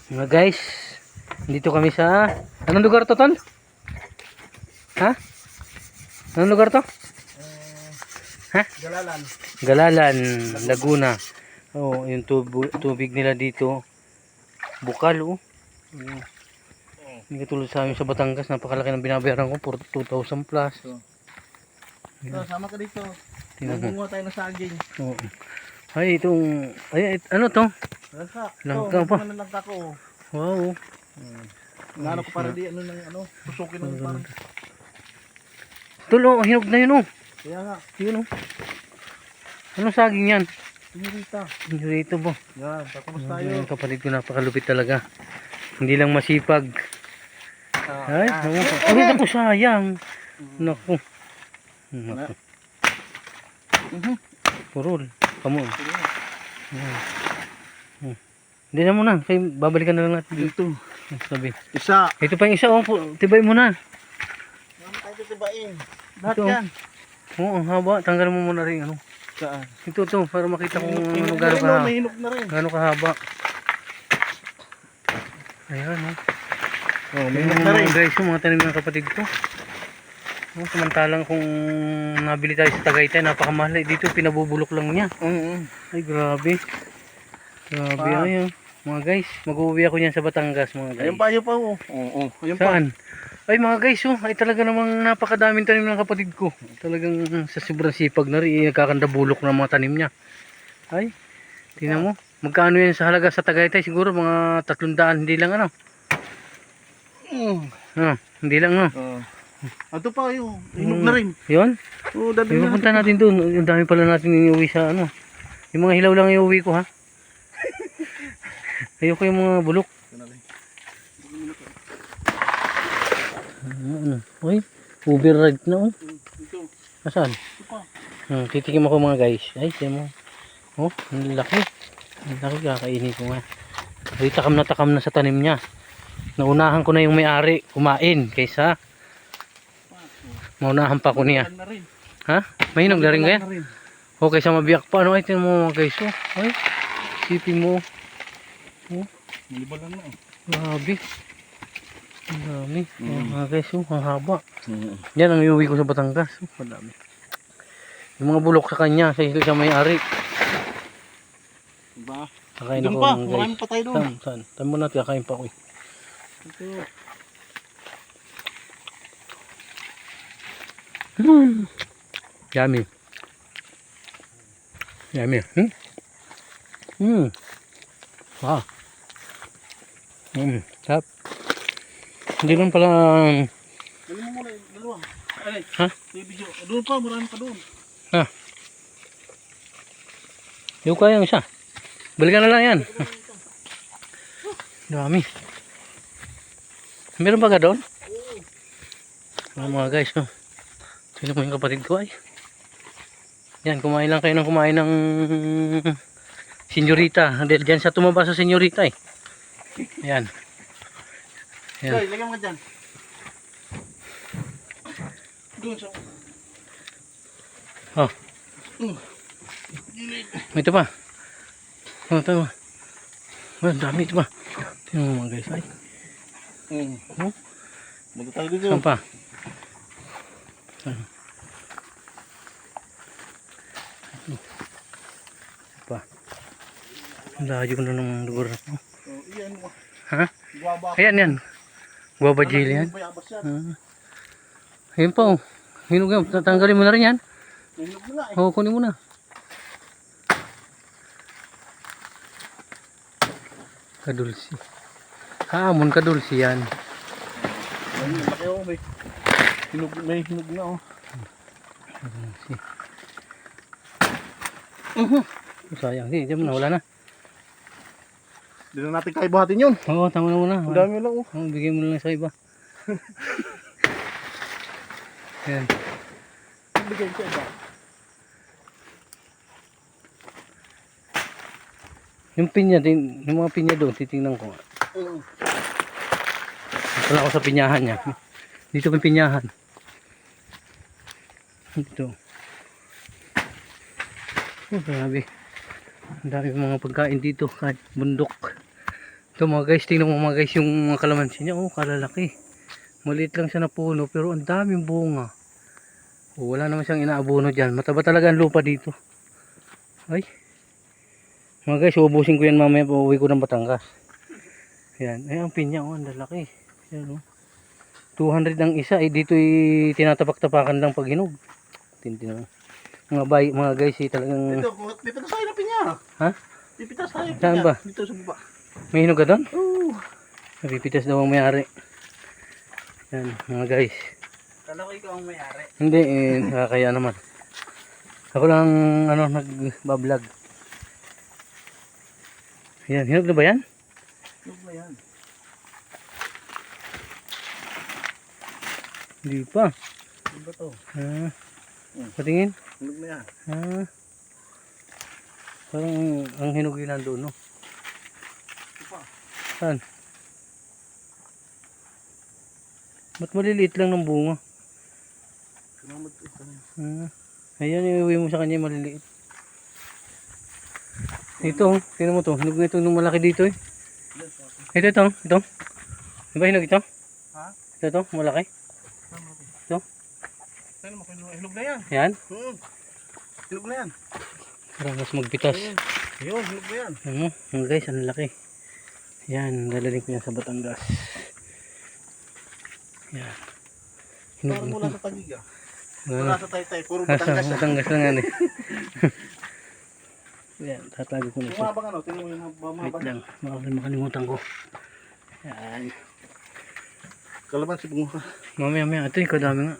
Mga guys, dito kami sa anong lugar to, Tol? Ha? Anong lugar to? Ha? Galalan. Galalan, Laguna. Oh, yung tubig nila dito. Bukal, oh. Hindi katulad sa amin sa Batangas, napakalaki ng binabayaran ko, 2,000 plus. So, sama ka dito. Tingnan mo. Mangunguha tayo ng saging. Oo. Ay, itong, ay, ano to? Langka. Langka pa. Ito, langka ko. Wow. Ngano ko para di, tusukin ng parang. Tulo, hinog na yun, oh. Kaya nga. Yun, oh. Anong saging yan? Sinurita. Dito po. Yan, tapos tayo. Yung kapatid ko napakalupit talaga. Hindi lang masipag. Ay, naku, sayang. Naku. Naku. Purol. Come on. Hindi na muna. Kaya babalikan na lang natin Dito. Sabi. Isa. Ito pa yung isa. Oh, tibay mo na. Naman tayo tibain. Lahat Ito. yan. Oo, ang haba. Tanggal mo muna rin. Ano. Saan? Ito para makita kung Hinog gano'ng na rin, kahaba. may hinog na rin. Gano'ng kahaba. Ayan, oh. Oh, may Yung hinog na rin. mga guys, yung mga tanim ng kapatid ko. Oh, samantalang kung nabili tayo sa Tagaytay, napakamahal. Dito pinabubulok lang niya. Ay, grabe. Grabe, ayun. Mga guys, mag-uwi ako niyan sa Batangas, mga guys. Ayun pa, oh. Oo, ayun pa. Saan? Ay, mga guys, oh, ay talaga namang napakadaming tanim ng kapatid ko. Talagang sa sobrang sipag na rin, nagkakanda bulok ng mga tanim niya. Ay, tingnan mo. Magkano yan sa halaga sa Tagaytay? Siguro mga 300, hindi lang ano. Hindi lang, no. Ito pa, yun. Hinog na rin. Yun? Oo, dami na. Pupunta natin doon. Yung dami pala natin iuwi sa ano. Yung mga hilaw lang iuwi ko, ha. Ayoko yung mga bulok. Ano? Uy, override na, oh. Ito. Nasaan? Ito pa. Titikim ako, mga guys. Ay, tiyan mo. Oh, ang laki. Ang laki, kakainin ko nga. Ay, takam na sa tanim niya. Naunahan ko na yung may-ari kumain kaysa maunahan pa ko niya. Ha? May hinog na rin kaya? O kaysa mabiyak pa. Ano ay tiyan mo, mga guys? Oh. Ay, sipin mo. Oh. Malibal lang na, eh. Grabe. Ang dami. Mga guys, oh, ang haba. Yan ang iuwi ko sa Batangas. Oh, madami. Yung mga bulok sa kanya, sa isla siya may-ari. Diba? Kakain Doon ako, pa, mga guys. marami pa tayo doon. Saan? Saan mo natin, kakain pa ako eh. Ito. Yummy. Yummy. Ah. Sarap. Hindi lang pala. Dali mo muna, dalawa. Ay, Ha? yung video. Doon pa, marami pa doon. Yung kaya isa. Balikan na lang yan. Dami. Meron ba ka doon? Mga guys, no. Sino mo yung kapatid ko ay. Yan, kumain lang kayo ng kumain ng senyorita. Diyan sa tumaba sa senyorita eh. Yan. Yan. Okay, lagyan mo ka dyan. Doon sa... Oh. Ito pa. Oh, ito pa. Oh, dami ito pa. Tingnan mo mga guys ay. Oh. Punta tayo dito. Saan pa? Saan? Pa. Ang layo na ng lugar na to. Iyan mo. Ha? Guwaba. Ayan yan. Guava jelly yan. Bayabas yan. Ayun pa oh. Hinog yan. Tatanggalin mo na rin yan. Hinog na nga eh. Oo, kunin mo na. Kadulsi. Hamon kadulsi yan. Ayun, laki oh. May hinog na oh. Kadulsi. Sayang. Hindi, diyan mo na. Wala na. Hindi na natin kaya buhatin yun. Oo, tama na muna. Ang dami lang oh. Bigay mo na lang sa iba. Ayan. Bigay ko iba. Yung pinya, yung mga pinya doon, titingnan ko. Wala ako sa pinyahan niya. Dito yung pinyahan. Dito. Oh, grabe. Ang dami mga pagkain dito kahit bundok. Ito mga guys, tingnan mo mga guys yung mga kalamansi niya. Oh, kalalaki. Maliit lang siya na puno pero ang daming bunga. Oh, wala naman siyang inaabono dyan. Mataba talaga ang lupa dito. Ay. Mga guys, ubusin ko yan mamaya pag uwi ko ng Batangas. Yan. Ay, ang pinya. Oh, ang lalaki. Yan, oh. 200 ang isa. Eh, dito tinatapak-tapakan lang pag hinog. Tintin mga guys, talagang... Ito, pipitas tayo ng pinya. Ha? Pipitas tayo ng Saan pinya. ba? Dito sa baba. May hinog ka doon? Oo. Napipitas daw ang may-ari. Yan, mga guys. Kala ko ikaw ang may-ari. Hindi, nakakaya naman. Ako lang, nag-vlog. Yan, hinog na ba yan? Hinog ba yan? Hindi pa. Ano ba to? Patingin. Hinog na yan. Parang ang hinog yun nandun, no? Ito pa. Saan? Ba't maliliit lang ng bunga? Kinamad ko ito. Ayan, iuwi mo sa kanya yung maliliit. Ito, tingnan mo to. Hinog na ito nung malaki dito eh. Ito. Di ba hinog ito? Ha? Ito, malaki. Ito. Tignan mo, hinog na yan. Yan. Hinog na yan. Parang mas magpitas. Ayun, hinog na yan. Mga guys, ang laki. Yan, dalaling ko yan sa Batangas. Yan. Hinog Parang na. mula sa Taguig ah. Ano? Wala sa Taytay, puro Nasa Batangas ah. Batangas lang yan eh. Yan, tatago ko na Yung siya. mabang ano, tingnan mo yung Wait mabang. lang, makalimutan ko. Yan. Kalaban si bunga. Mamaya, ito yung kadami nga.